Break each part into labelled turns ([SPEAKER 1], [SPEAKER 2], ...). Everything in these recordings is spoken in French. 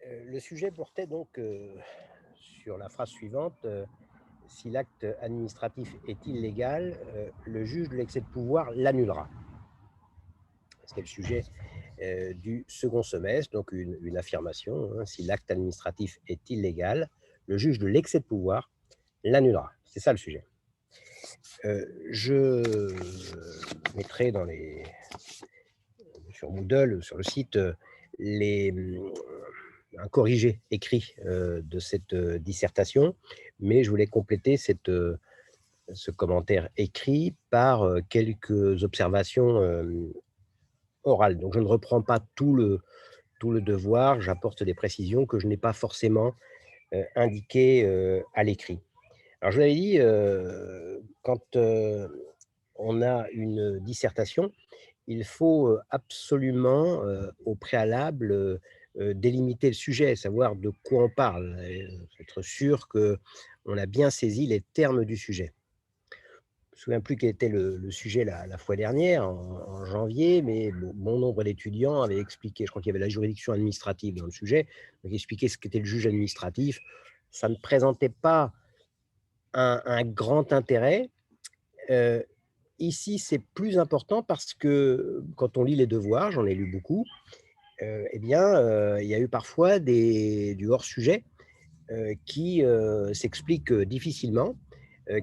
[SPEAKER 1] Le sujet portait donc sur la phrase suivante, si l'acte administratif est illégal, le juge de l'excès de pouvoir l'annulera. C'était le sujet du second semestre, donc une affirmation, hein, si l'acte administratif est illégal, le juge de l'excès de pouvoir l'annulera. C'est ça le sujet. Je mettrai sur Moodle, sur le site, les, un corrigé écrit de cette dissertation, mais je voulais compléter ce commentaire écrit par quelques observations orales. Donc je ne reprends pas tout le devoir, j'apporte des précisions que je n'ai pas forcément indiquées à l'écrit. Alors je vous l'avais dit, quand on a une dissertation, il faut absolument au préalable délimiter le sujet, savoir de quoi on parle, et être sûr qu'on a bien saisi les termes du sujet. Je me souviens plus quel était le sujet la fois dernière, en janvier, mais bon nombre d'étudiants avaient expliqué, je crois qu'il y avait la juridiction administrative dans le sujet, donc expliquer ce qu'était le juge administratif. Ça ne présentait pas un grand intérêt. Heu, Ici, c'est plus important parce que quand on lit les devoirs, j'en ai lu beaucoup, eh bien, il y a eu parfois du hors-sujet, qui, s'explique, difficilement,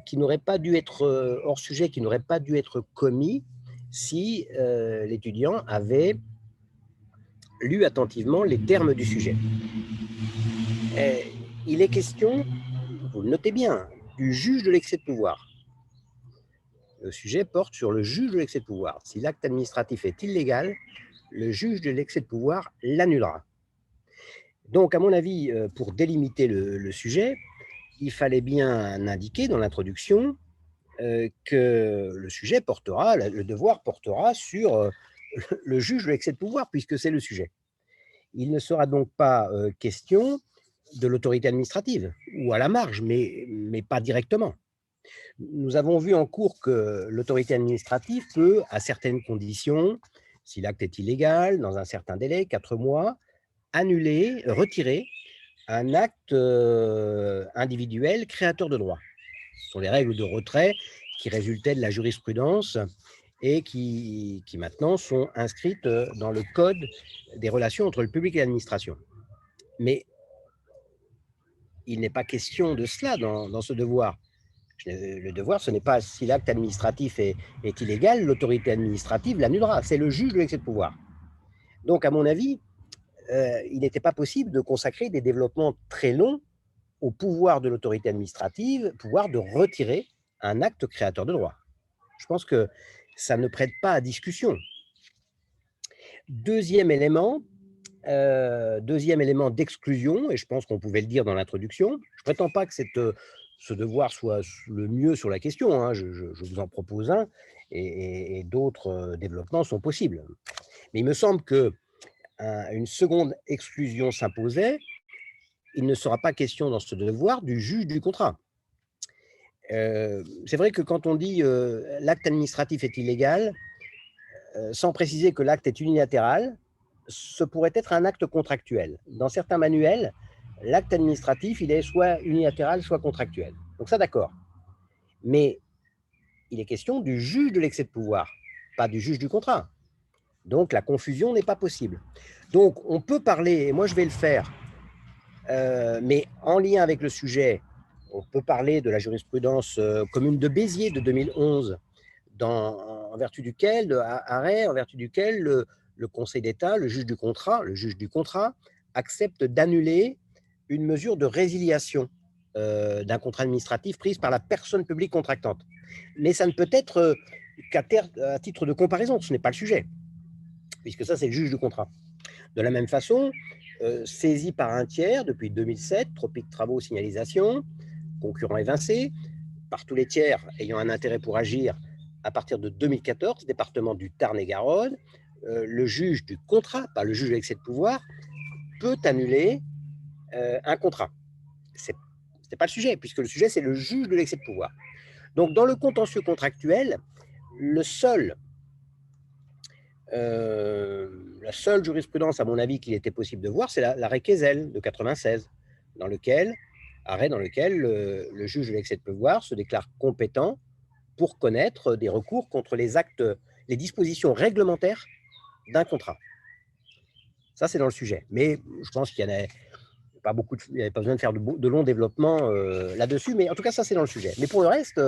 [SPEAKER 1] qui n'aurait pas dû être, hors-sujet, qui n'aurait pas dû être commis si, l'étudiant avait lu attentivement les termes du sujet. Il est question, vous le notez bien, du juge de l'excès de pouvoir. Le sujet porte sur le juge de l'excès de pouvoir. Si l'acte administratif est illégal, le juge de l'excès de pouvoir l'annulera. Donc, à mon avis, pour délimiter le sujet, il fallait bien indiquer dans l'introduction que le sujet portera, le devoir portera sur le juge de l'excès de pouvoir, puisque c'est le sujet. Il ne sera donc pas question de l'autorité administrative, ou à la marge, mais pas directement. Nous avons vu en cours que l'autorité administrative peut, à certaines conditions, si l'acte est illégal, dans un certain délai, 4 mois, annuler, retirer un acte individuel créateur de droit. Ce sont les règles de retrait qui résultaient de la jurisprudence et qui maintenant sont inscrites dans le code des relations entre le public et l'administration. Mais il n'est pas question de cela dans ce devoir. Le devoir, ce n'est pas si l'acte administratif est illégal, l'autorité administrative l'annulera. C'est le juge de l'excès de pouvoir. Donc, à mon avis, il n'était pas possible de consacrer des développements très longs au pouvoir de l'autorité administrative, pouvoir de retirer un acte créateur de droit. Je pense que ça ne prête pas à discussion. Deuxième élément d'exclusion, et je pense qu'on pouvait le dire dans l'introduction, je ne prétends pas que ce devoir soit le mieux sur la question, hein, je vous en propose un, et d'autres développements sont possibles. Mais il me semble qu'une seconde exclusion s'imposait, il ne sera pas question dans ce devoir du juge du contrat. C'est vrai que quand on dit l'acte administratif est illégal, sans préciser que l'acte est unilatéral, ce pourrait être un acte contractuel. Dans certains manuels, l'acte administratif, il est soit unilatéral, soit contractuel. Donc ça, d'accord. Mais il est question du juge de l'excès de pouvoir, pas du juge du contrat. Donc la confusion n'est pas possible. Donc on peut parler, et moi je vais le faire, mais en lien avec le sujet, on peut parler de la jurisprudence commune de Béziers de 2011, en vertu duquel, arrêt, en vertu duquel le Conseil d'État, le juge du contrat, accepte d'annuler une mesure de résiliation d'un contrat administratif prise par la personne publique contractante. Mais ça ne peut être qu'à titre de comparaison, ce n'est pas le sujet, puisque ça, c'est le juge du contrat. De la même façon, saisi par un tiers depuis 2007, Tropique Travaux Signalisation, concurrent évincé, par tous les tiers ayant un intérêt pour agir à partir de 2014, département du Tarn-et-Garonne, le juge du contrat, pas le juge de l'excès de pouvoir, peut annuler un contrat. Ce n'est pas le sujet, puisque le sujet, c'est le juge de l'excès de pouvoir. Donc, dans le contentieux contractuel, le seul La seule jurisprudence, à mon avis, qu'il était possible de voir, c'est l'arrêt Kayzel de 96, arrêt dans lequel le juge de l'excès de pouvoir se déclare compétent pour connaître des recours contre les dispositions réglementaires d'un contrat. Ça, c'est dans le sujet. Mais je pense qu'il n'y avait pas besoin de faire de longs développements là-dessus. Mais en tout cas, ça, c'est dans le sujet. Mais pour le reste,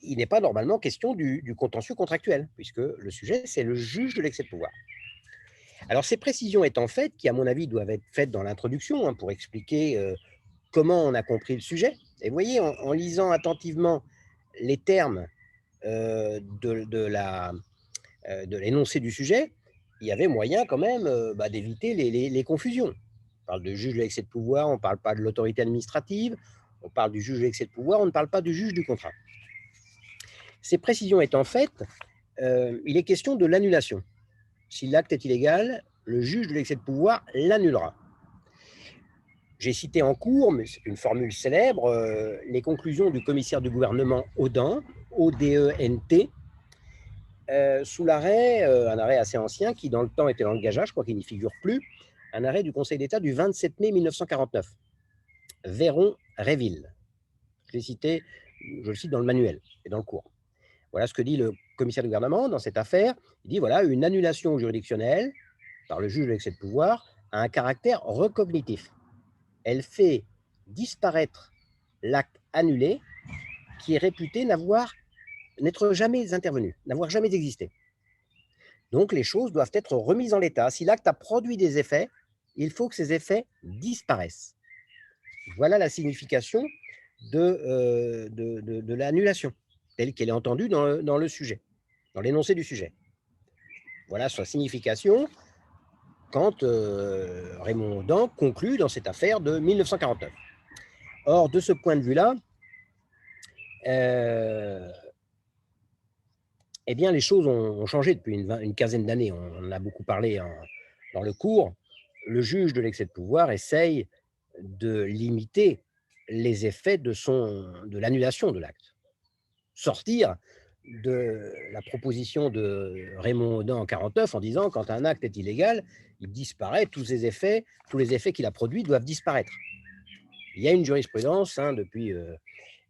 [SPEAKER 1] il n'est pas normalement question du contentieux contractuel, puisque le sujet, c'est le juge de l'excès de pouvoir. Alors, ces précisions étant faites, qui, à mon avis, doivent être faites dans l'introduction, pour expliquer comment on a compris le sujet. Et vous voyez, en lisant attentivement les termes de l'énoncé du sujet, il y avait moyen quand même d'éviter les confusions. On parle de juge de l'excès de pouvoir, on ne parle pas de l'autorité administrative, on parle du juge de l'excès de pouvoir, on ne parle pas du juge du contrat. Ces précisions étant faites, il est question de l'annulation. Si l'acte est illégal, le juge de l'excès de pouvoir l'annulera. J'ai cité en cours, mais c'est une formule célèbre, les conclusions du commissaire du gouvernement Audent, O-D-E-N-T, sous l'arrêt, un arrêt assez ancien qui dans le temps était dans le gageage, je crois qu'il n'y figure plus, un arrêt du Conseil d'État du 27 mai 1949, Véron-Réville. Je le cite dans le manuel et dans le cours. Voilà ce que dit le commissaire du gouvernement dans cette affaire. Il dit, voilà, une annulation juridictionnelle par le juge de l'excès de pouvoir a un caractère recognitif. Elle fait disparaître l'acte annulé qui est réputé n'être jamais intervenu, n'avoir jamais existé. Donc, les choses doivent être remises en l'état. Si l'acte a produit des effets, il faut que ces effets disparaissent. Voilà la signification de l'annulation, telle qu'elle est entendue dans le sujet, dans l'énoncé du sujet. Voilà sa signification quand Raymond Audent conclut dans cette affaire de 1949. Or, de ce point de vue-là, eh bien, les choses ont changé depuis une quinzaine d'années. On en a beaucoup parlé dans le cours. Le juge de l'excès de pouvoir essaye de limiter les effets de l'annulation de l'acte. Sortir de la proposition de Raymond Audent en 1949 en disant quand un acte est illégal, il disparaît, tous les effets qu'il a produits doivent disparaître. Il y a une jurisprudence depuis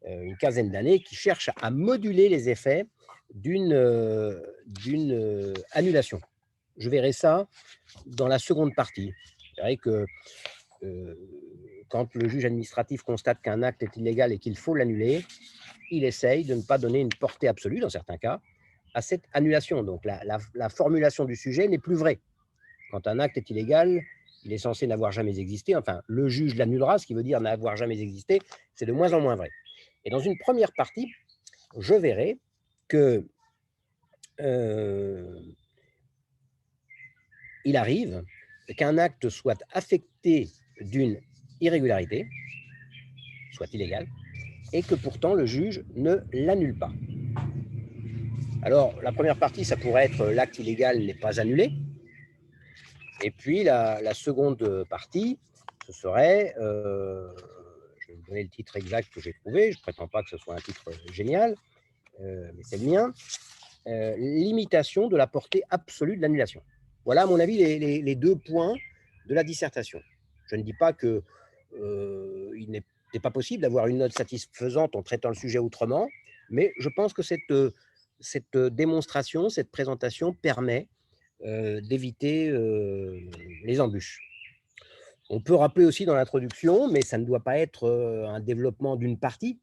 [SPEAKER 1] une quinzaine d'années qui cherche à moduler les effets d'une annulation. Je verrai ça dans la seconde partie. C'est vrai que quand le juge administratif constate qu'un acte est illégal et qu'il faut l'annuler, il essaye de ne pas donner une portée absolue, dans certains cas, à cette annulation. Donc la formulation du sujet n'est plus vraie. Quand un acte est illégal, il est censé n'avoir jamais existé. Enfin, le juge l'annulera, ce qui veut dire n'avoir jamais existé. C'est de moins en moins vrai. Et dans une première partie, je verrai que il arrive qu'un acte soit affecté d'une irrégularité, soit illégal, et que pourtant le juge ne l'annule pas. Alors, la première partie, ça pourrait être l'acte illégal n'est pas annulé. Et puis, la seconde partie, ce serait, je vais vous donner le titre exact que j'ai trouvé, je ne prétends pas que ce soit un titre génial, mais c'est le mien, limitation de la portée absolue de l'annulation. Voilà, à mon avis, les deux points de la dissertation. Je ne dis pas qu'il n'est pas possible d'avoir une note satisfaisante en traitant le sujet autrement, mais je pense que cette démonstration, cette présentation permet d'éviter les embûches. On peut rappeler aussi dans l'introduction, mais ça ne doit pas être un développement d'une partie,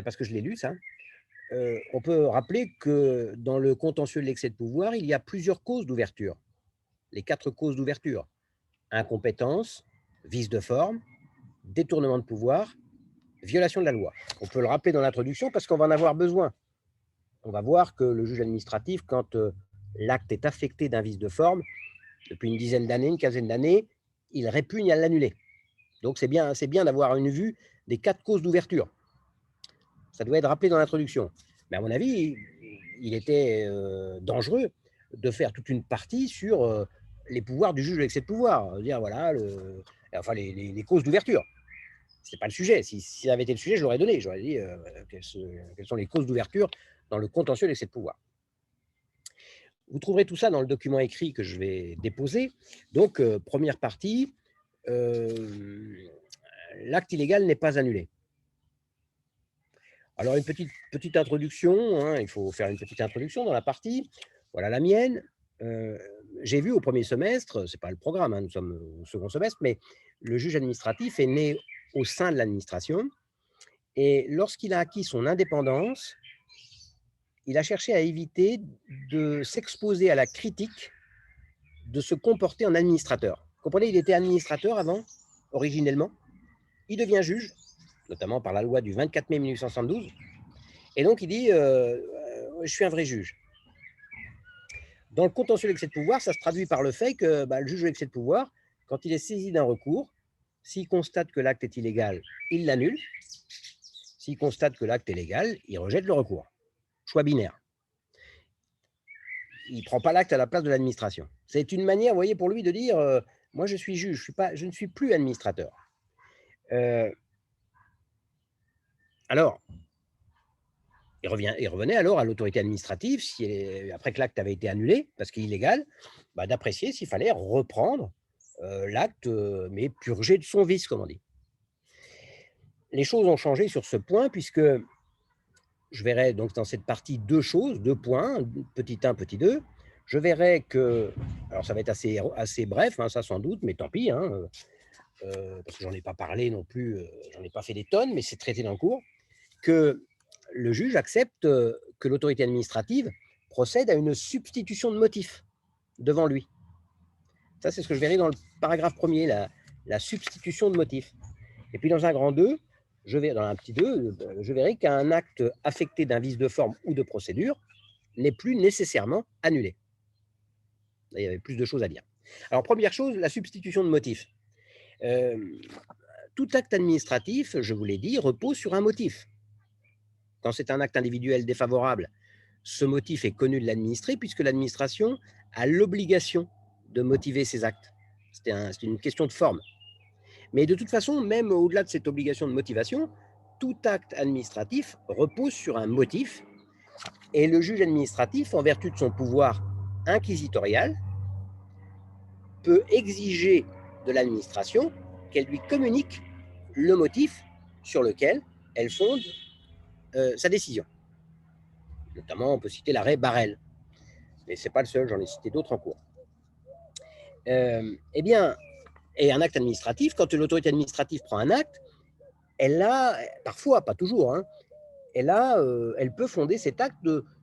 [SPEAKER 1] parce que je l'ai lu, ça. On peut rappeler que dans le contentieux de l'excès de pouvoir, il y a plusieurs causes d'ouverture. Les 4 causes d'ouverture: incompétence, vice de forme, détournement de pouvoir, violation de la loi. On peut le rappeler dans l'introduction parce qu'on va en avoir besoin. On va voir que le juge administratif, quand l'acte est affecté d'un vice de forme, depuis une dizaine d'années, une quinzaine d'années, il répugne à l'annuler. Donc c'est bien d'avoir une vue des 4 causes d'ouverture. Ça doit être rappelé dans l'introduction. Mais à mon avis, il était dangereux de faire toute une partie sur les pouvoirs du juge de l'excès de pouvoir. Dire voilà, les causes d'ouverture. Ce n'est pas le sujet. Si ça avait été le sujet, je l'aurais donné. J'aurais dit quelles sont les causes d'ouverture dans le contentieux de l'excès de pouvoir. Vous trouverez tout ça dans le document écrit que je vais déposer. Donc, première partie, l'acte illégal n'est pas annulé. Alors, une petite introduction, hein, il faut faire une petite introduction dans la partie. Voilà la mienne. J'ai vu au premier semestre, ce n'est pas le programme, hein, nous sommes au second semestre, mais le juge administratif est né au sein de l'administration. Et lorsqu'il a acquis son indépendance, il a cherché à éviter de s'exposer à la critique de se comporter en administrateur. Vous comprenez, il était administrateur avant, originellement. Il devient juge, notamment par la loi du 24 mai 1972. Et donc, il dit je suis un vrai juge. Dans le contentieux de l'excès de pouvoir, ça se traduit par le fait que le juge de l'excès de pouvoir, quand il est saisi d'un recours, s'il constate que l'acte est illégal, il l'annule. S'il constate que l'acte est légal, il rejette le recours. Choix binaire. Il ne prend pas l'acte à la place de l'administration. C'est une manière, vous voyez, pour lui de dire moi, je suis juge, je ne suis plus administrateur. Alors, il revenait alors à l'autorité administrative, après que l'acte avait été annulé, parce qu'il est illégal, d'apprécier s'il fallait reprendre l'acte, mais purgé de son vice, comme on dit. Les choses ont changé sur ce point, puisque je verrai donc dans cette partie deux choses, deux points, petit 1, petit 2. Je verrai que, alors ça va être assez bref, hein, ça sans doute, mais tant pis, hein, parce que j'en ai pas parlé non plus, j'en ai pas fait des tonnes, mais c'est traité dans le cours, que le juge accepte que l'autorité administrative procède à une substitution de motif devant lui. Ça, c'est ce que je verrai dans le paragraphe premier, la substitution de motif. Et puis dans un grand 2, dans un petit 2, je verrai qu'un acte affecté d'un vice de forme ou de procédure n'est plus nécessairement annulé. Là, il y avait plus de choses à dire. Alors, première chose, la substitution de motif. Tout acte administratif, je vous l'ai dit, repose sur un motif. Quand c'est un acte individuel défavorable, ce motif est connu de l'administré puisque l'administration a l'obligation de motiver ses actes. C'est une question de forme. Mais de toute façon, même au-delà de cette obligation de motivation, tout acte administratif repose sur un motif et le juge administratif, en vertu de son pouvoir inquisitorial, peut exiger de l'administration qu'elle lui communique le motif sur lequel elle fonde sa décision. Notamment, on peut citer l'arrêt Barrel. Mais ce n'est pas le seul, j'en ai cité d'autres en cours. Eh bien, et un acte administratif, quand l'autorité administrative prend un acte, elle a, parfois, pas toujours, hein, elle peut fonder cet acte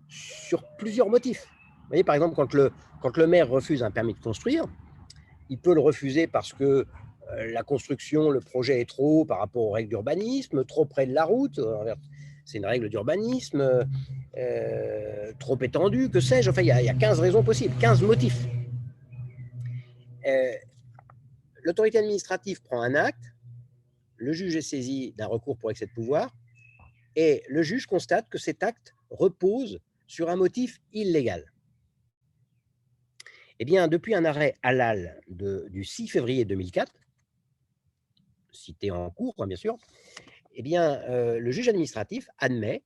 [SPEAKER 1] sur plusieurs motifs. Vous voyez, par exemple, quand le maire refuse un permis de construire, il peut le refuser parce que la construction, le projet est trop haut par rapport aux règles d'urbanisme, trop près de la route, c'est une règle d'urbanisme, trop étendue, que sais-je, enfin, il y a 15 raisons possibles, 15 motifs. L'autorité administrative prend un acte, le juge est saisi d'un recours pour excès de pouvoir, et le juge constate que cet acte repose sur un motif illégal. Eh bien, depuis un arrêt halal du 6 février 2004, cité en cours, bien sûr, eh bien, le juge administratif admet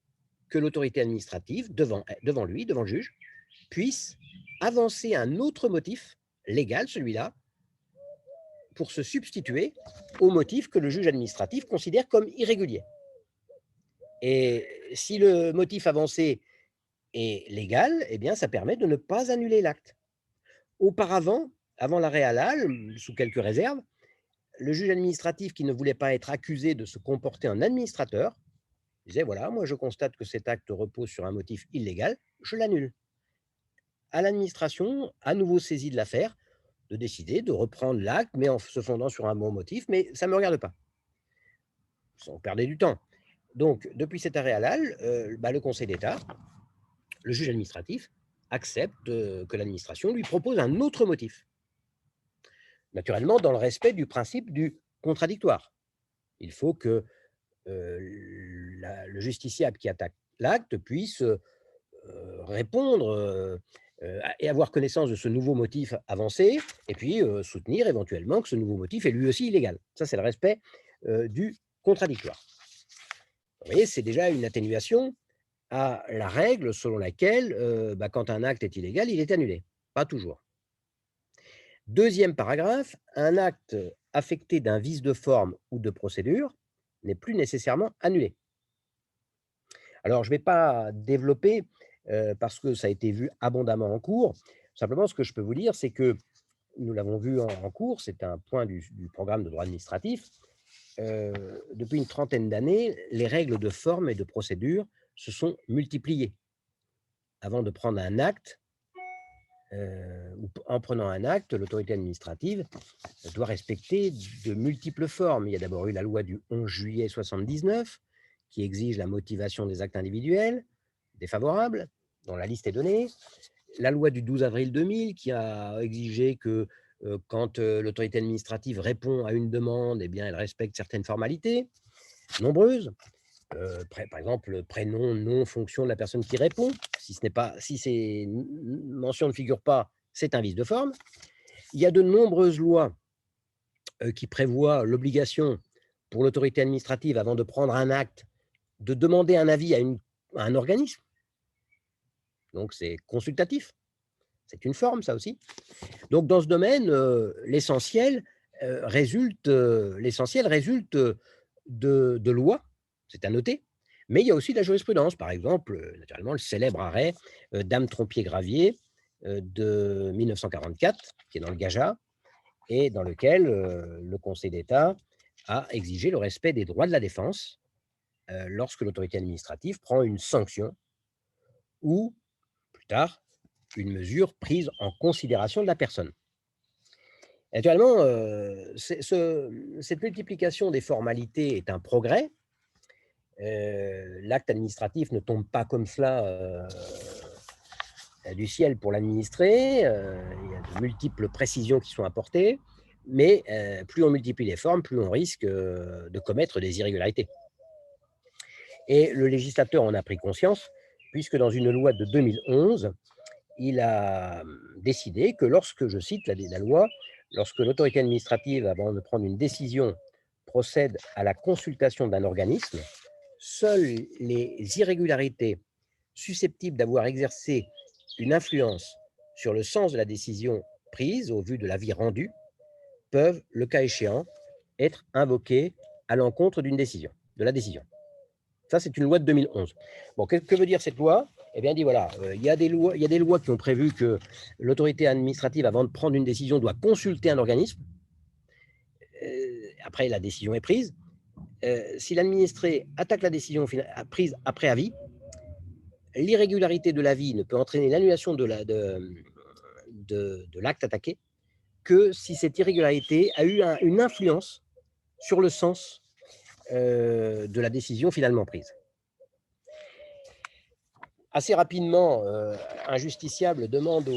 [SPEAKER 1] que l'autorité administrative, devant lui, devant le juge, puisse avancer un autre motif légal, celui-là, pour se substituer au motif que le juge administratif considère comme irrégulier. Et si le motif avancé est légal, eh bien, ça permet de ne pas annuler l'acte. Auparavant, avant l'arrêt halal, sous quelques réserves, le juge administratif qui ne voulait pas être accusé de se comporter en administrateur disait, voilà, moi je constate que cet acte repose sur un motif illégal, je l'annule. À l'administration, à nouveau saisie de l'affaire, de décider de reprendre l'acte, mais en se fondant sur un bon motif, mais ça ne me regarde pas. On perdait du temps. Donc, depuis cet arrêt halal, le Conseil d'État, le juge administratif, accepte que l'administration lui propose un autre motif. Naturellement, dans le respect du principe du contradictoire. Il faut que le justiciable qui attaque l'acte puisse répondre et avoir connaissance de ce nouveau motif avancé, et puis soutenir éventuellement que ce nouveau motif est lui aussi illégal. Ça, c'est le respect du contradictoire. Vous voyez, c'est déjà une atténuation à la règle selon laquelle, quand un acte est illégal, il est annulé. Pas toujours. Deuxième paragraphe, un acte affecté d'un vice de forme ou de procédure n'est plus nécessairement annulé. Alors, je ne vais pas développer, parce que ça a été vu abondamment en cours. Simplement, ce que je peux vous dire, c'est que nous l'avons vu en cours, c'est un point du programme de droit administratif. Depuis une trentaine d'années, les règles de forme et de procédure se sont multipliées. Avant de prendre un acte, ou en prenant un acte, l'autorité administrative doit respecter de multiples formes. Il y a d'abord eu la loi du 11 juillet 79 qui exige la motivation des actes individuels défavorables, dont la liste est donnée. La loi du 12 avril 2000 qui a exigé que quand l'autorité administrative répond à une demande, eh bien, elle respecte certaines formalités, nombreuses. Par exemple, prénom, nom, fonction de la personne qui répond. Si ces mentions ne figurent pas, c'est un vice de forme. Il y a de nombreuses lois qui prévoient l'obligation pour l'autorité administrative, avant de prendre un acte, de demander un avis à un organisme. Donc, c'est consultatif. C'est une forme, ça aussi. Donc, dans ce domaine, l'essentiel résulte de lois, c'est à noter, mais il y a aussi de la jurisprudence. Par exemple, naturellement, le célèbre arrêt Dame Trompier-Gravier de 1944, qui est dans le Gaja, et dans lequel le Conseil d'État a exigé le respect des droits de la défense lorsque l'autorité administrative prend une sanction ou, plus tard, une mesure prise en considération de la personne. Naturellement, cette multiplication des formalités est un progrès. L'acte administratif ne tombe pas comme cela du ciel pour l'administrer. Il y a de multiples précisions qui sont apportées, mais plus on multiplie les formes, plus on risque de commettre des irrégularités. Et le législateur en a pris conscience, puisque dans une loi de 2011, il a décidé que lorsque, je cite la loi, lorsque l'autorité administrative, avant de prendre une décision, procède à la consultation d'un organisme, seules les irrégularités susceptibles d'avoir exercé une influence sur le sens de la décision prise au vu de l'avis rendu peuvent, le cas échéant, être invoquées à l'encontre de la décision. Ça, c'est une loi de 2011. Bon, que veut dire cette loi? Eh bien, elle dit voilà, il y a des lois qui ont prévu que l'autorité administrative, avant de prendre une décision, doit consulter un organisme. Après, la décision est prise. Si l'administré attaque la décision prise après avis, l'irrégularité de l'avis ne peut entraîner l'annulation de l'acte attaqué que si cette irrégularité a eu une influence sur le sens de la décision finalement prise. Assez rapidement, un justiciable demande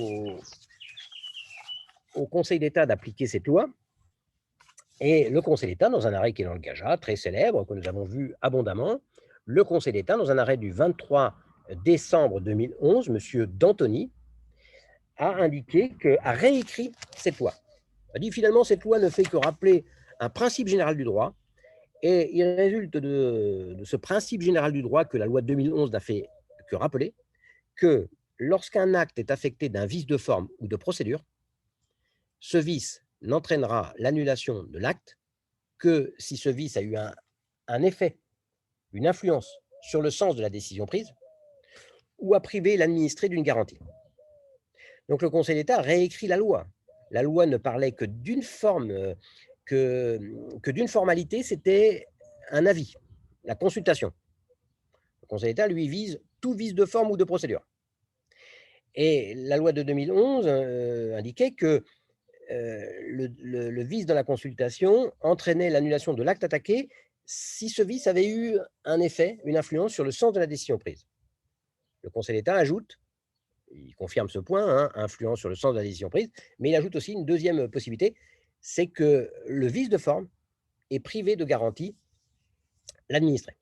[SPEAKER 1] au Conseil d'État d'appliquer cette loi. Et le Conseil d'État, dans un arrêt qui est dans le Gaja, très célèbre, que nous avons vu abondamment, le Conseil d'État, dans un arrêt du 23 décembre 2011, M. D'Antoni, a réécrit cette loi. Il a dit finalement, cette loi ne fait que rappeler un principe général du droit, et il résulte de ce principe général du droit que la loi de 2011 n'a fait que rappeler, que lorsqu'un acte est affecté d'un vice de forme ou de procédure, ce vice n'entraînera l'annulation de l'acte que si ce vice a eu un effet, une influence sur le sens de la décision prise, ou a privé l'administré d'une garantie. Donc le Conseil d'État réécrit la loi. La loi ne parlait que d'une forme, que d'une formalité, c'était un avis, la consultation. Le Conseil d'État, lui, vise tout vice de forme ou de procédure. Et la loi de 2011 indiquait que le vice dans la consultation entraînait l'annulation de l'acte attaqué si ce vice avait eu un effet, une influence sur le sens de la décision prise. Le Conseil d'État ajoute, il confirme ce point, hein, influence sur le sens de la décision prise, mais il ajoute aussi une deuxième possibilité, c'est que le vice de forme est privé de garantie l'administré.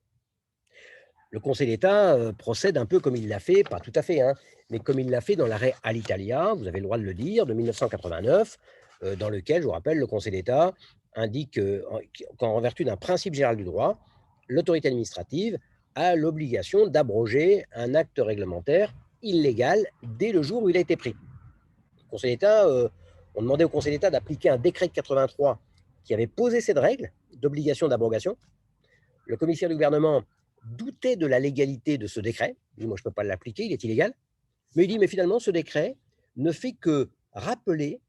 [SPEAKER 1] Le Conseil d'État procède un peu comme il l'a fait, pas tout à fait, hein, mais comme il l'a fait dans l'arrêt Alitalia, vous avez le droit de le dire, de 1989, dans lequel, je vous rappelle, le Conseil d'État indique qu'en vertu d'un principe général du droit, l'autorité administrative a l'obligation d'abroger un acte réglementaire illégal dès le jour où il a été pris. Le Conseil d'État, on demandait au Conseil d'État d'appliquer un décret de 83 qui avait posé cette règle d'obligation d'abrogation. Le commissaire du gouvernement doutait de la légalité de ce décret. Il dit, moi, je ne peux pas l'appliquer, il est illégal. Mais il dit, mais finalement, ce décret ne fait que rappeler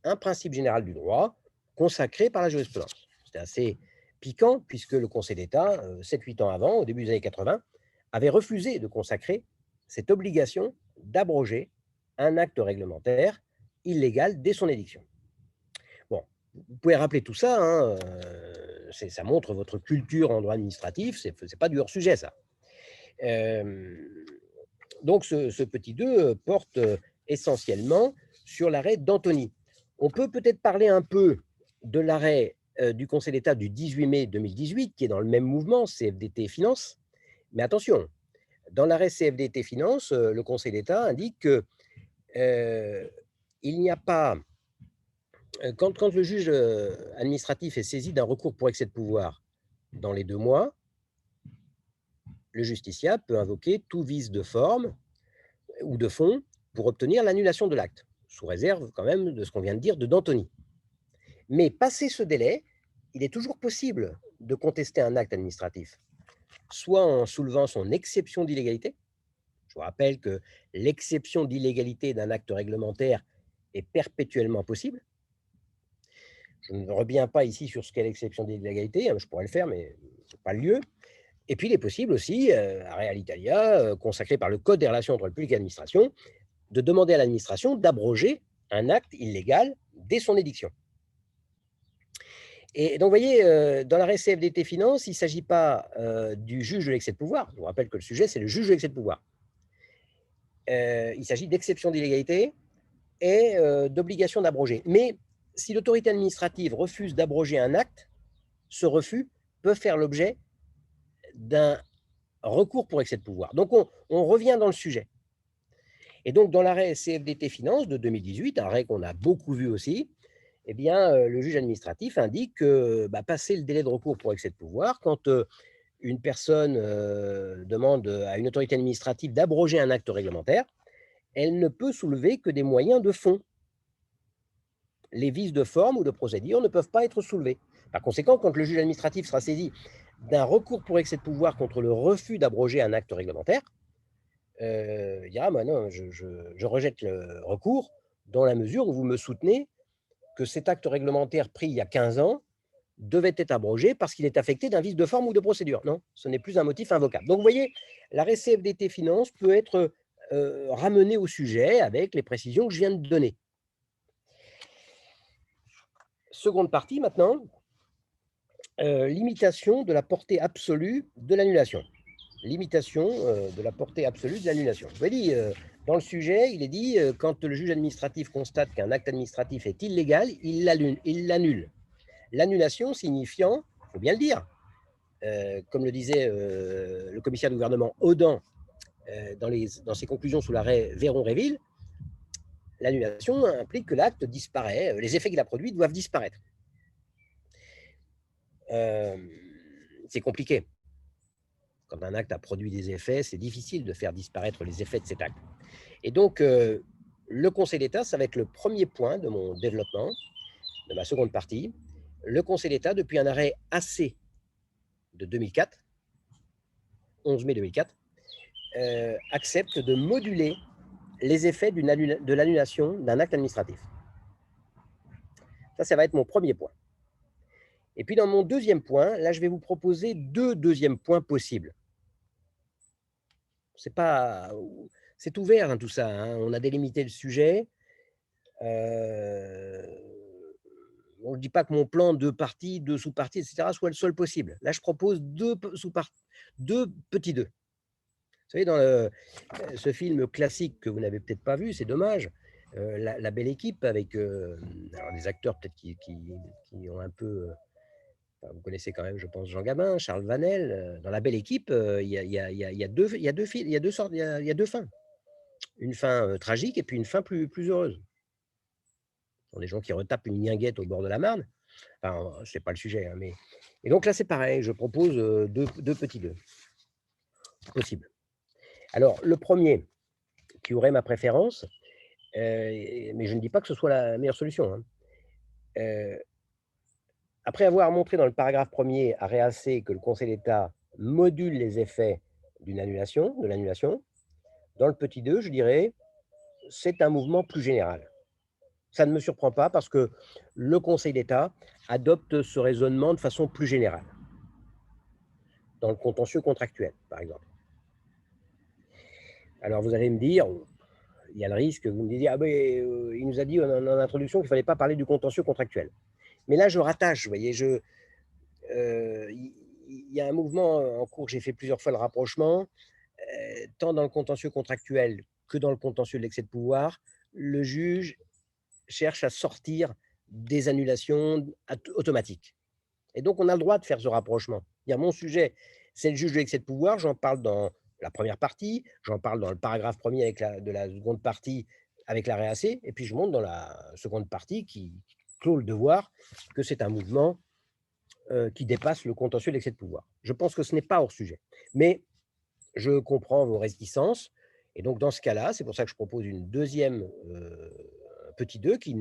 [SPEAKER 1] un principe général du droit consacré par la jurisprudence. C'était assez piquant, puisque le Conseil d'État, 7-8 ans avant, au début des années 80, avait refusé de consacrer cette obligation d'abroger un acte réglementaire illégal dès son édiction. Bon, vous pouvez rappeler tout ça, hein, ça montre votre culture en droit administratif, c'est pas du hors-sujet, ça. Donc, ce petit 2 porte essentiellement sur l'arrêt d'Antony. On peut peut-être parler un peu de l'arrêt du Conseil d'État du 18 mai 2018, qui est dans le même mouvement, CFDT Finance. Mais attention, dans l'arrêt CFDT Finance, le Conseil d'État indique que il n'y a pas, quand le juge administratif est saisi d'un recours pour excès de pouvoir dans les 2 mois, le justiciable peut invoquer tout vice de forme ou de fond pour obtenir l'annulation de l'acte, sous réserve quand même de ce qu'on vient de dire de Danthony. Mais passé ce délai, il est toujours possible de contester un acte administratif, soit en soulevant son exception d'illégalité. Je vous rappelle que l'exception d'illégalité d'un acte réglementaire est perpétuellement possible. Je ne reviens pas ici sur ce qu'est l'exception d'illégalité, je pourrais le faire, mais ce n'est pas le lieu. Et puis, il est possible aussi, arrêt Alitalia, consacré par le Code des relations entre le public et l'administration, de demander à l'administration d'abroger un acte illégal dès son édiction. Et donc, vous voyez, dans l'arrêt CFDT Finance, il ne s'agit pas du juge de l'excès de pouvoir. Je vous rappelle que le sujet, c'est le juge de l'excès de pouvoir. Il s'agit d'exception d'illégalité et d'obligation d'abroger. Mais si l'autorité administrative refuse d'abroger un acte, ce refus peut faire l'objet d'un recours pour excès de pouvoir. Donc, on revient dans le sujet. Et donc, dans l'arrêt CFDT Finance de 2018, un arrêt qu'on a beaucoup vu aussi, eh bien, le juge administratif indique que, passé le délai de recours pour excès de pouvoir, quand une personne demande à une autorité administrative d'abroger un acte réglementaire, elle ne peut soulever que des moyens de fond. Les vices de forme ou de procédure ne peuvent pas être soulevés. Par conséquent, quand le juge administratif sera saisi d'un recours pour excès de pouvoir contre le refus d'abroger un acte réglementaire, il dira, non, je rejette le recours dans la mesure où vous me soutenez que cet acte réglementaire pris il y a 15 ans devait être abrogé parce qu'il est affecté d'un vice de forme ou de procédure. Non, ce n'est plus un motif invocable. Donc, vous voyez, l'arrêt CFDT Finance peut être ramené au sujet avec les précisions que je viens de donner. Seconde partie maintenant, limitation de la portée absolue de l'annulation. Limitation de la portée absolue de l'annulation. Vous voyez, dans le sujet, il est dit, quand le juge administratif constate qu'un acte administratif est illégal, il l'annule. L'annulation signifiant, il faut bien le dire, comme le disait le commissaire du gouvernement Audin dans ses conclusions sous l'arrêt Véron-Réville, l'annulation implique que l'acte disparaît, les effets qu'il a produits doivent disparaître. C'est compliqué. Quand un acte a produit des effets, c'est difficile de faire disparaître les effets de cet acte. Et donc, le Conseil d'État, ça va être le premier point de mon développement, de ma seconde partie. Le Conseil d'État, depuis un arrêt AC de 2004, 11 mai 2004, accepte de moduler les effets de l'annulation d'un acte administratif. Ça va être mon premier point. Et puis, dans mon deuxième point, là, je vais vous proposer 2 deuxièmes points possibles. C'est ouvert, hein, tout ça. Hein. On a délimité le sujet. On ne dit pas que mon plan 2 parties, 2 sous-parties, etc., soit le seul possible. Là, je propose 2 petits 2. Vous savez, dans ce film classique que vous n'avez peut-être pas vu, c'est dommage, la Belle Équipe, avec des acteurs peut-être qui ont un peu... vous connaissez quand même, je pense, Jean Gabin, Charles Vanel. Dans La Belle Équipe, il y a deux fins. Une fin tragique et puis une fin plus heureuse. Ce sont des gens qui retapent une guinguette au bord de la Marne. Enfin, c'est pas le sujet, hein, mais... Et donc là, c'est pareil, je propose deux petits 2. possibles. Alors, le premier qui aurait ma préférence, mais je ne dis pas que ce soit la meilleure solution, hein. Après avoir montré dans le paragraphe premier à réasser que le Conseil d'État module les effets de l'annulation, dans le petit 2, je dirais, c'est un mouvement plus général. Ça ne me surprend pas parce que le Conseil d'État adopte ce raisonnement de façon plus générale, dans le contentieux contractuel, par exemple. Alors vous allez me dire, il y a le risque que vous me disiez, ah ben, il nous a dit en introduction qu'il ne fallait pas parler du contentieux contractuel. Mais là, je rattache, vous voyez, il y a un mouvement en cours, j'ai fait plusieurs fois le rapprochement, tant dans le contentieux contractuel que dans le contentieux de l'excès de pouvoir, le juge cherche à sortir des annulations automatiques. Et donc, on a le droit de faire ce rapprochement. Dire, mon sujet, c'est le juge de l'excès de pouvoir, j'en parle dans la première partie, j'en parle dans le paragraphe premier de la seconde partie avec la réacé, et puis je monte dans la seconde partie qui clôt le devoir que c'est un mouvement qui dépasse le contentieux de l'excès de pouvoir. Je pense que ce n'est pas hors sujet. Mais je comprends vos réticences. Et donc, dans ce cas-là, c'est pour ça que je propose une deuxième petit 2 qui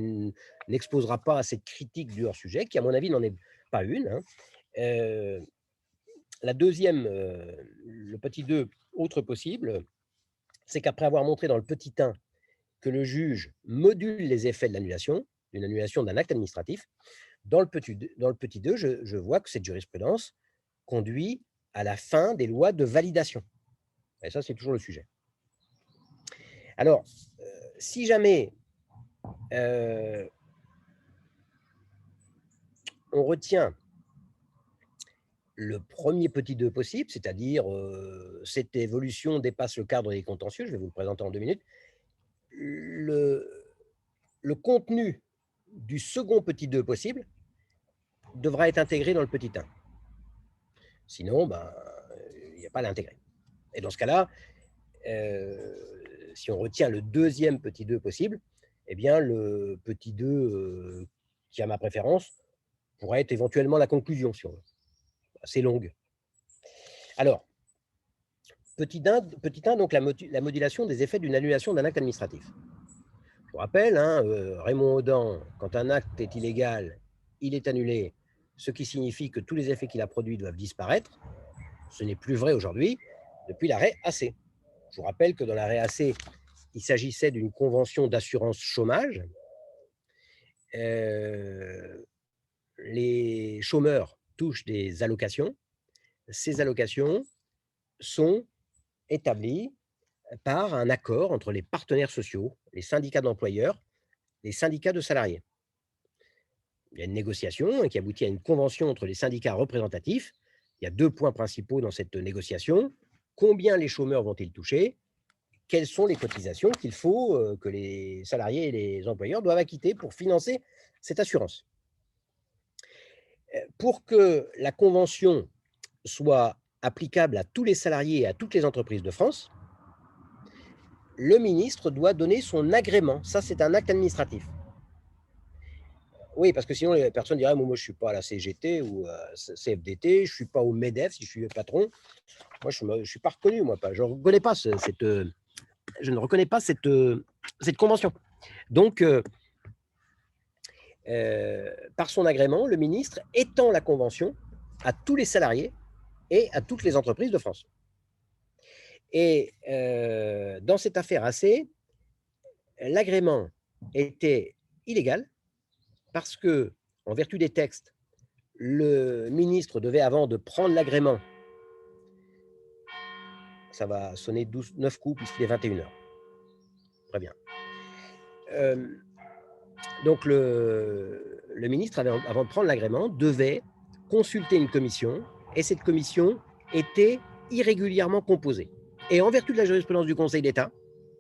[SPEAKER 1] n'exposera pas à cette critique du hors-sujet, qui, à mon avis, n'en est pas une, hein. La deuxième, le petit 2, autre possible, c'est qu'après avoir montré dans le petit 1 que le juge module les effets de l'annulation, d'une annulation d'un acte administratif, dans le petit 2, je vois que cette jurisprudence conduit à la fin des lois de validation. Et ça, c'est toujours le sujet. Alors, si jamais on retient le premier petit 2 possible, c'est-à-dire cette évolution dépasse le cadre des contentieux, je vais vous le présenter en 2 minutes, le contenu du second petit 2 possible devra être intégré dans le petit 1. Sinon, ben, il n'y a pas à l'intégrer. Et dans ce cas-là, si on retient le deuxième petit 2 possible, eh bien, le petit 2 qui a ma préférence pourrait être éventuellement la conclusion, si on veut. Assez longue. Alors, petit 1, donc la modulation des effets d'une annulation d'un acte administratif. Je vous rappelle, hein, Raymond Audin, quand un acte est illégal, il est annulé, ce qui signifie que tous les effets qu'il a produits doivent disparaître. Ce n'est plus vrai aujourd'hui, depuis l'arrêt AC. Je vous rappelle que dans l'arrêt AC, il s'agissait d'une convention d'assurance chômage. Les chômeurs touchent des allocations. Ces allocations sont établies par un accord entre les partenaires sociaux, les syndicats d'employeurs, les syndicats de salariés. Il y a une négociation qui aboutit à une convention entre les syndicats représentatifs. Il y a 2 points principaux dans cette négociation. Combien les chômeurs vont-ils toucher? Quelles sont les cotisations qu'il faut que les salariés et les employeurs doivent acquitter pour financer cette assurance? Pour que la convention soit applicable à tous les salariés et à toutes les entreprises de France, le ministre doit donner son agrément. Ça, c'est un acte administratif. Oui, parce que sinon, les personnes diraient, moi, je ne suis pas à la CGT ou CFDT, je ne suis pas au MEDEF si je suis le patron. Moi, je ne suis pas reconnu, moi. Je ne reconnais pas cette convention. Donc, par son agrément, le ministre étend la convention à tous les salariés et à toutes les entreprises de France. Et dans cette affaire AC, l'agrément était illégal parce que, en vertu des textes, le ministre devait, avant de prendre l'agrément, ça va sonner 9 coups puisqu'il est 21 h. Très bien. Donc, le ministre, avant de prendre l'agrément, devait consulter une commission, et cette commission était irrégulièrement composée. Et en vertu de la jurisprudence du Conseil d'État,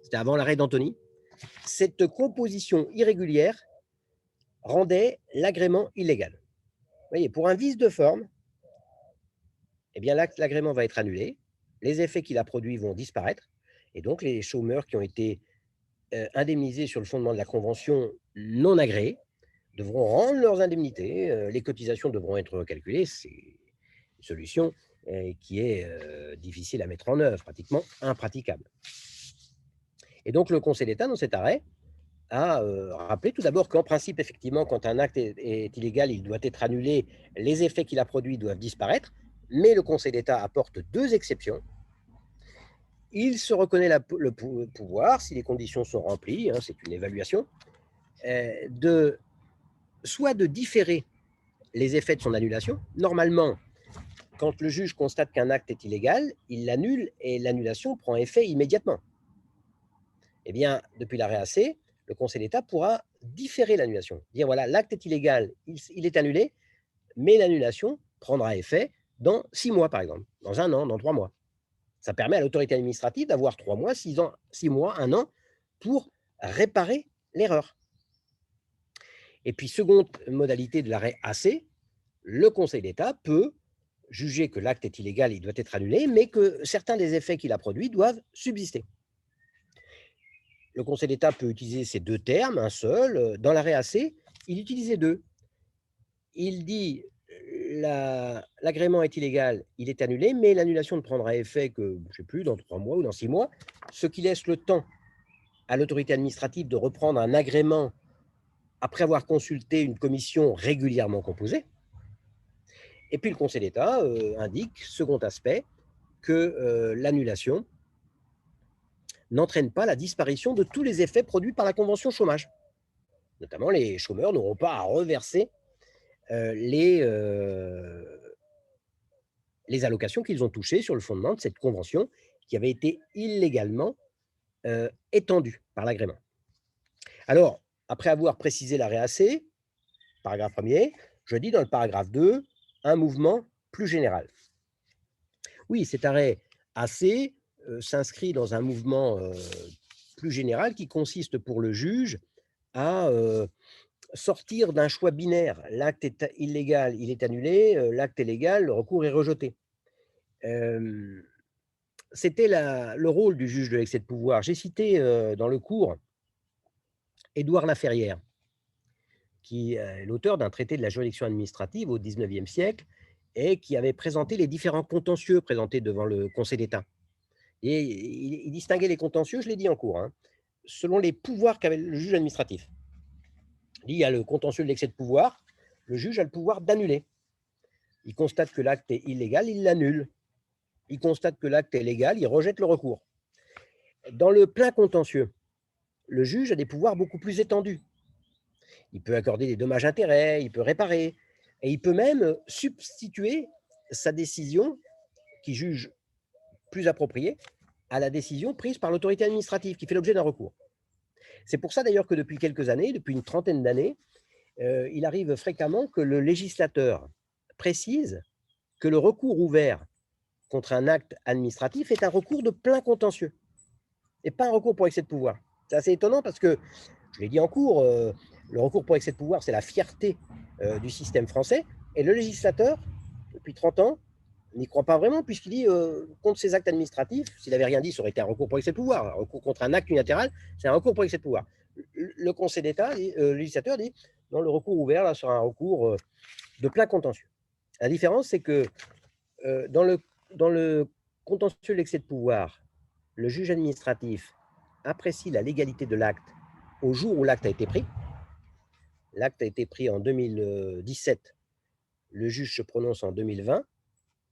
[SPEAKER 1] c'était avant l'arrêt d'Antony, cette composition irrégulière rendait l'agrément illégal. Vous voyez, pour un vice de forme, eh bien, l'agrément va être annulé, les effets qu'il a produits vont disparaître, et donc les chômeurs qui ont été indemnisés sur le fondement de la convention non agréée devront rendre leurs indemnités, les cotisations devront être calculées, c'est une solution et qui est difficile à mettre en œuvre, pratiquement impraticable. Et donc le Conseil d'État, dans cet arrêt, a rappelé tout d'abord qu'en principe, effectivement, quand un acte est illégal, il doit être annulé, les effets qu'il a produits doivent disparaître, mais le Conseil d'État apporte 2 exceptions. Il se reconnaît le pouvoir, si les conditions sont remplies, hein, c'est une évaluation, soit de différer les effets de son annulation. Normalement, quand le juge constate qu'un acte est illégal, il l'annule et l'annulation prend effet immédiatement. Eh bien, depuis l'arrêt AC, le Conseil d'État pourra différer l'annulation. Dire voilà, l'acte est illégal, il est annulé, mais l'annulation prendra effet dans 6 mois, par exemple, dans 1 an, dans 3 mois. Ça permet à l'autorité administrative d'avoir 3 mois, 6 mois, 1 an pour réparer l'erreur. Et puis, seconde modalité de l'arrêt AC, le Conseil d'État peut juger que l'acte est illégal, il doit être annulé, mais que certains des effets qu'il a produits doivent subsister. Le Conseil d'État peut utiliser ces 2 termes, un seul. Dans l'arrêt AC, il utilisait 2. Il dit l'agrément est illégal, il est annulé, mais l'annulation ne prendra effet que, je ne sais plus, dans 3 mois ou dans 6 mois, ce qui laisse le temps à l'autorité administrative de reprendre un agrément après avoir consulté une commission régulièrement composée. Et puis le Conseil d'État indique, second aspect, que l'annulation n'entraîne pas la disparition de tous les effets produits par la convention chômage. Notamment, les chômeurs n'auront pas à reverser les allocations qu'ils ont touchées sur le fondement de cette convention qui avait été illégalement étendue par l'agrément. Alors, après avoir précisé l'arrêt AC, paragraphe 1er, je dis dans le paragraphe 2, un mouvement plus général. Oui, cet arrêt AC s'inscrit dans un mouvement plus général qui consiste pour le juge à sortir d'un choix binaire. L'acte est illégal, il est annulé, l'acte est légal, le recours est rejeté. C'était le rôle du juge de l'excès de pouvoir. J'ai cité dans le cours Édouard Laferrière, qui est l'auteur d'un traité de la juridiction administrative au XIXe siècle et qui avait présenté les différents contentieux présentés devant le Conseil d'État. Et il distinguait les contentieux, je l'ai dit en cours, hein, selon les pouvoirs qu'avait le juge administratif. Il y a le contentieux de l'excès de pouvoir, le juge a le pouvoir d'annuler. Il constate que l'acte est illégal, il l'annule. Il constate que l'acte est légal, il rejette le recours. Dans le plein contentieux, le juge a des pouvoirs beaucoup plus étendus. Il peut accorder des dommages-intérêts, il peut réparer, et il peut même substituer sa décision, qu'il juge plus appropriée, à la décision prise par l'autorité administrative qui fait l'objet d'un recours. C'est pour ça d'ailleurs que depuis quelques années, depuis une trentaine d'années, il arrive fréquemment que le législateur précise que le recours ouvert contre un acte administratif est un recours de plein contentieux et pas un recours pour excès de pouvoir. C'est assez étonnant parce que, je l'ai dit en cours, le recours pour excès de pouvoir, c'est la fierté du système français et le législateur, depuis 30 ans, n'y croit pas vraiment puisqu'il dit contre ces actes administratifs, s'il n'avait rien dit, ça aurait été un recours pour excès de pouvoir. Un recours contre un acte unilatéral, c'est un recours pour excès de pouvoir. Le Conseil d'État, le législateur dit non, le recours ouvert là sera un recours de plein contentieux. La différence, c'est que dans le contentieux de l'excès de pouvoir, le juge administratif apprécie la légalité de l'acte au jour où l'acte a été pris. L'acte a été pris en 2017, le juge se prononce en 2020.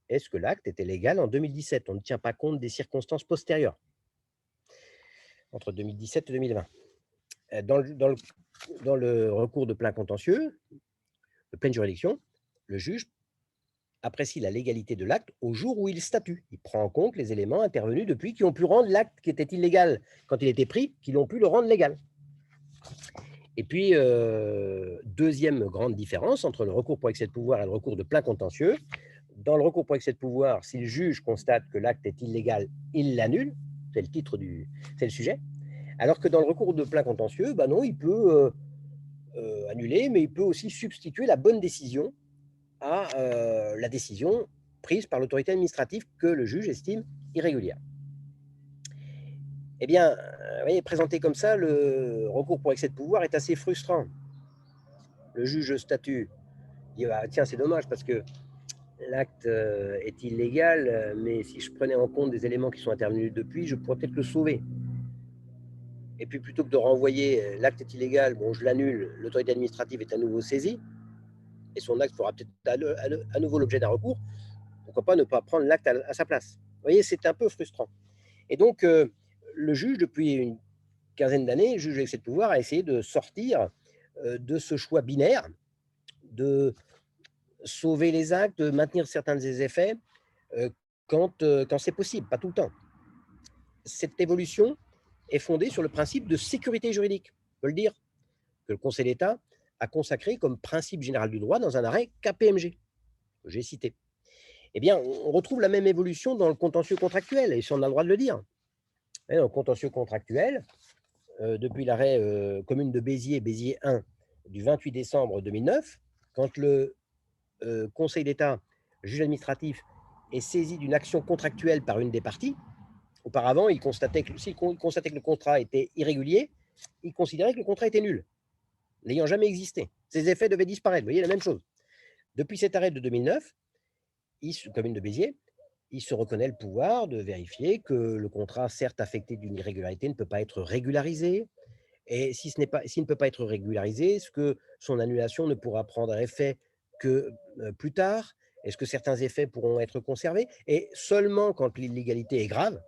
[SPEAKER 1] Est-ce que l'acte était légal en 2017? On ne tient pas compte des circonstances postérieures, entre 2017 et 2020. Dans le recours de plein contentieux, de pleine juridiction, le juge apprécie la légalité de l'acte au jour où il statue. Il prend en compte les éléments intervenus depuis qui ont pu rendre l'acte qui était illégal quand il était pris, qui l'ont pu le rendre légal. Et puis, deuxième grande différence entre le recours pour excès de pouvoir et le recours de plein contentieux. Dans le recours pour excès de pouvoir, si le juge constate que l'acte est illégal, il l'annule. C'est le titre c'est le sujet. Alors que dans le recours de plein contentieux, ben non, il peut annuler, mais il peut aussi substituer la bonne décision à la décision prise par l'autorité administrative que le juge estime irrégulière. Eh bien, vous voyez, présenté comme ça, le recours pour excès de pouvoir est assez frustrant. Le juge statue, dit ah, tiens, c'est dommage parce que l'acte est illégal, mais si je prenais en compte des éléments qui sont intervenus depuis, je pourrais peut-être le sauver. Et puis plutôt que de renvoyer l'acte est illégal, bon, je l'annule, l'autorité administrative est à nouveau saisie, et son acte fera peut-être à nouveau l'objet d'un recours, pourquoi pas ne pas prendre l'acte à sa place. Vous voyez, c'est un peu frustrant. Et donc, le juge, depuis une quinzaine d'années, le juge avec de pouvoir, a essayé de sortir de ce choix binaire, de sauver les actes, de maintenir certains des effets euh, quand c'est possible, pas tout le temps. Cette évolution est fondée sur le principe de sécurité juridique. On peut le dire, que le Conseil d'État a consacré comme principe général du droit dans un arrêt KPMG, que j'ai cité. Eh bien, on retrouve la même évolution dans le contentieux contractuel, et si on a le droit de le dire. Dans le contentieux contractuel, depuis l'arrêt commune de Béziers, Béziers 1, du 28 décembre 2009, quand le Conseil d'État, juge administratif, est saisi d'une action contractuelle par une des parties, auparavant, il constatait que s'il constatait que le contrat était irrégulier, il considérait que le contrat était nul, n'ayant jamais existé. Ses effets devaient disparaître. Vous voyez la même chose. Depuis cet arrêt de 2009, commune de Béziers, il se reconnaît le pouvoir de vérifier que le contrat, certes affecté d'une irrégularité, ne peut pas être régularisé. Et si s'il ne peut pas être régularisé, est-ce que son annulation ne pourra prendre effet que plus tard? Est-ce que certains effets pourront être conservés? Et seulement quand l'illégalité est grave,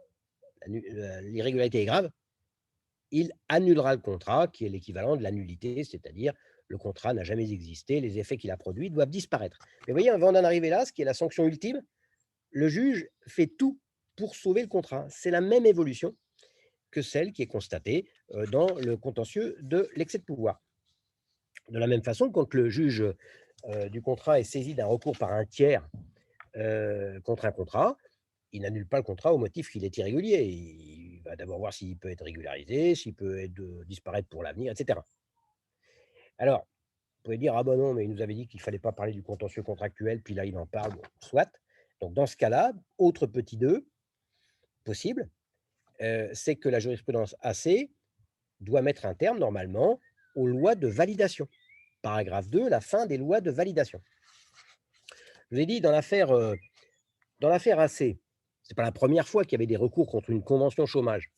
[SPEAKER 1] l'irrégularité est grave, il annulera le contrat, qui est l'équivalent de la nullité, c'est-à-dire le contrat n'a jamais existé, les effets qu'il a produits doivent disparaître. Mais vous voyez, avant d'en arriver là, ce qui est la sanction ultime, le juge fait tout pour sauver le contrat. C'est la même évolution que celle qui est constatée dans le contentieux de l'excès de pouvoir. De la même façon, quand le juge du contrat est saisi d'un recours par un tiers contre un contrat, il n'annule pas le contrat au motif qu'il est irrégulier. Il va d'abord voir s'il peut être régularisé, s'il peut disparaître pour l'avenir, etc. Alors, vous pouvez dire, ah ben non, mais il nous avait dit qu'il ne fallait pas parler du contentieux contractuel, puis là, il en parle, bon, soit. Donc, dans ce cas-là, autre petit 2, possible, c'est que la jurisprudence AC doit mettre un terme, normalement, aux lois de validation. Paragraphe 2, la fin des lois de validation. Je vous ai dit, dans l'affaire AC, ce n'est pas la première fois qu'il y avait des recours contre une convention chômage.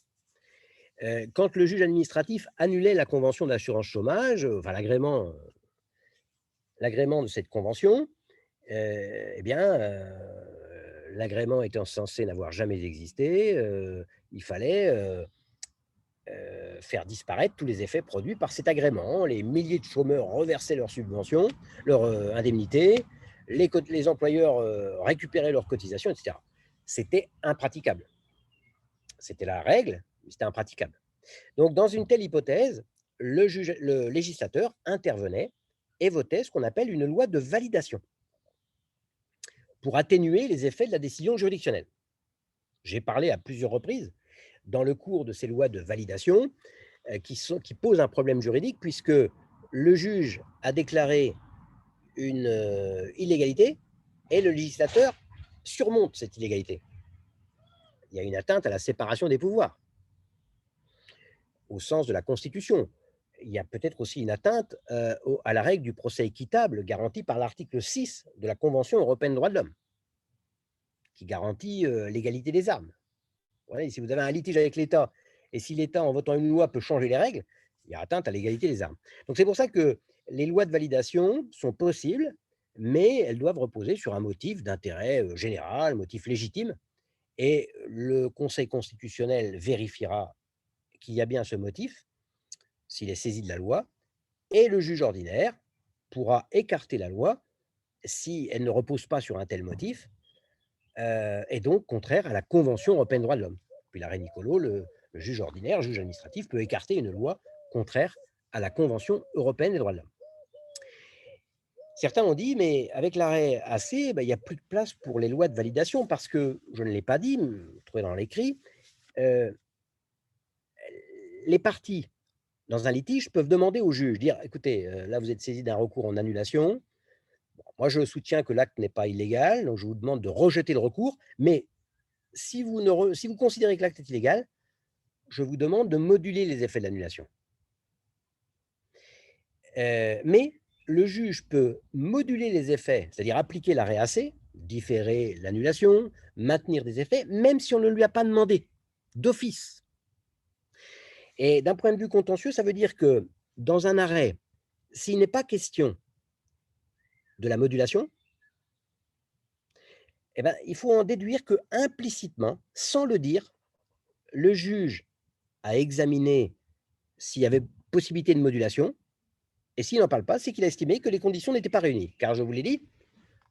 [SPEAKER 1] Quand le juge administratif annulait la convention d'assurance chômage, enfin l'agrément de cette convention, eh bien, l'agrément étant censé n'avoir jamais existé, il fallait faire disparaître tous les effets produits par cet agrément. Les milliers de chômeurs reversaient leurs subventions, leurs indemnités, les employeurs récupéraient leurs cotisations, etc. C'était impraticable. C'était la règle, mais c'était impraticable. Donc, dans une telle hypothèse, le législateur intervenait et votait ce qu'on appelle une loi de validation pour atténuer les effets de la décision juridictionnelle. J'ai parlé à plusieurs reprises dans le cours de ces lois de validation qui posent un problème juridique puisque le juge a déclaré une illégalité et le législateur surmonte cette illégalité. Il y a une atteinte à la séparation des pouvoirs au sens de la Constitution. Il y a peut-être aussi une atteinte à la règle du procès équitable garantie par l'article 6 de la Convention européenne des droits de l'homme, qui garantit l'égalité des armes. Voilà, si vous avez un litige avec l'État, et si l'État, en votant une loi, peut changer les règles, il y a atteinte à l'égalité des armes. Donc c'est pour ça que les lois de validation sont possibles, mais elles doivent reposer sur un motif d'intérêt général, motif légitime, et le Conseil constitutionnel vérifiera qu'il y a bien ce motif, s'il est saisi de la loi, et le juge ordinaire pourra écarter la loi si elle ne repose pas sur un tel motif, et donc contraire à la Convention européenne des droits de l'homme. Puis l'arrêt Niccolo, le juge ordinaire, le juge administratif, peut écarter une loi contraire à la Convention européenne des droits de l'homme. Certains ont dit, mais avec l'arrêt AC, il n'y a plus de place pour les lois de validation parce que, je ne l'ai pas dit, trouvé dans l'écrit, les parties dans un litige peuvent demander au juge, dire, écoutez, là vous êtes saisi d'un recours en annulation, moi je soutiens que l'acte n'est pas illégal, donc je vous demande de rejeter le recours, mais si vous considérez que l'acte est illégal, je vous demande de moduler les effets de l'annulation. Mais le juge peut moduler les effets, c'est-à-dire appliquer l'arrêt AC, différer l'annulation, maintenir des effets, même si on ne lui a pas demandé, d'office. Et d'un point de vue contentieux, ça veut dire que dans un arrêt, s'il n'est pas question de la modulation, eh ben, il faut en déduire que implicitement, sans le dire, le juge a examiné s'il y avait possibilité de modulation, et s'il n'en parle pas, c'est qu'il a estimé que les conditions n'étaient pas réunies. Car je vous l'ai dit,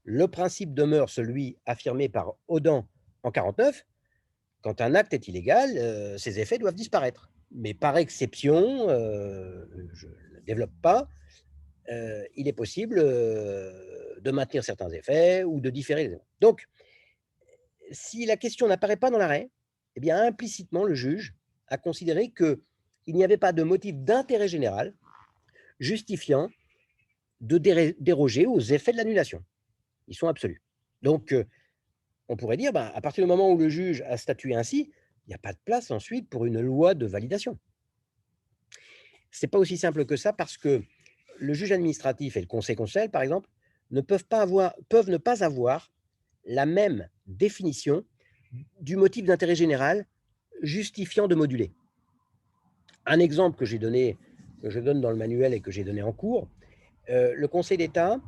[SPEAKER 1] le principe demeure celui affirmé par Audin en 49, quand un acte est illégal, ses effets doivent disparaître. Mais par exception, je ne développe pas, il est possible de maintenir certains effets ou de différer les effets. Donc, si la question n'apparaît pas dans l'arrêt, eh bien implicitement le juge a considéré qu'il n'y avait pas de motif d'intérêt général justifiant de déroger aux effets de l'annulation. Ils sont absolus. Donc, on pourrait dire, à partir du moment où le juge a statué ainsi, il n'y a pas de place ensuite pour une loi de validation. Ce n'est pas aussi simple que ça parce que le juge administratif et le conseil constitutionnel, par exemple, peuvent ne pas avoir la même définition du motif d'intérêt général justifiant de moduler. Un exemple que je donne dans le manuel et que j'ai donné en cours, le Conseil d'État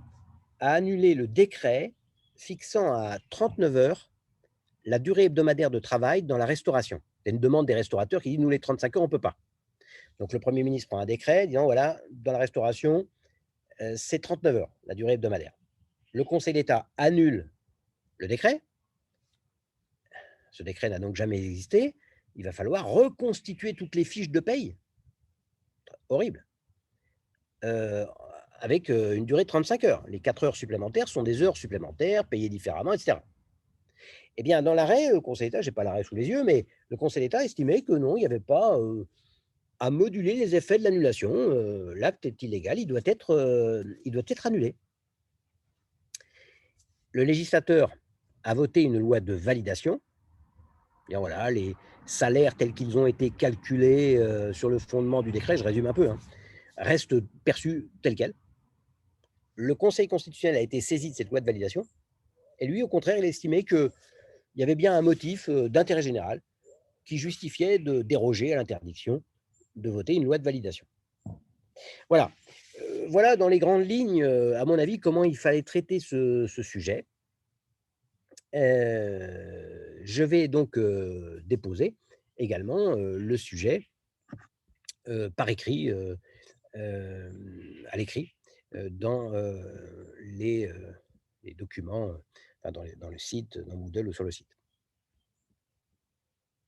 [SPEAKER 1] a annulé le décret fixant à 39 heures la durée hebdomadaire de travail dans la restauration. C'est une demande des restaurateurs qui dit nous les 35 heures, on ne peut pas. Donc le Premier ministre prend un décret disant voilà, dans la restauration, c'est 39 heures, la durée hebdomadaire. Le Conseil d'État annule le décret. Ce décret n'a donc jamais existé. Il va falloir reconstituer toutes les fiches de paye. Horrible. Avec une durée de 35 heures. Les 4 heures supplémentaires sont des heures supplémentaires, payées différemment, etc. Eh bien, dans l'arrêt, le Conseil d'État, je n'ai pas l'arrêt sous les yeux, mais le Conseil d'État estimait que non, il n'y avait pas à moduler les effets de l'annulation. L'acte est illégal, il doit être annulé. Le législateur a voté une loi de validation. Et voilà, les salaires tels qu'ils ont été calculés sur le fondement du décret, je résume un peu, hein, restent perçus tels quels. Le Conseil constitutionnel a été saisi de cette loi de validation, et lui, au contraire, il a estimé qu'il y avait bien un motif d'intérêt général qui justifiait de déroger à l'interdiction de voter une loi de validation. Voilà. Voilà dans les grandes lignes, à mon avis, comment il fallait traiter ce sujet. Je vais donc déposer également le sujet par écrit, à l'écrit, dans les documents, enfin dans le site, dans Moodle ou sur le site.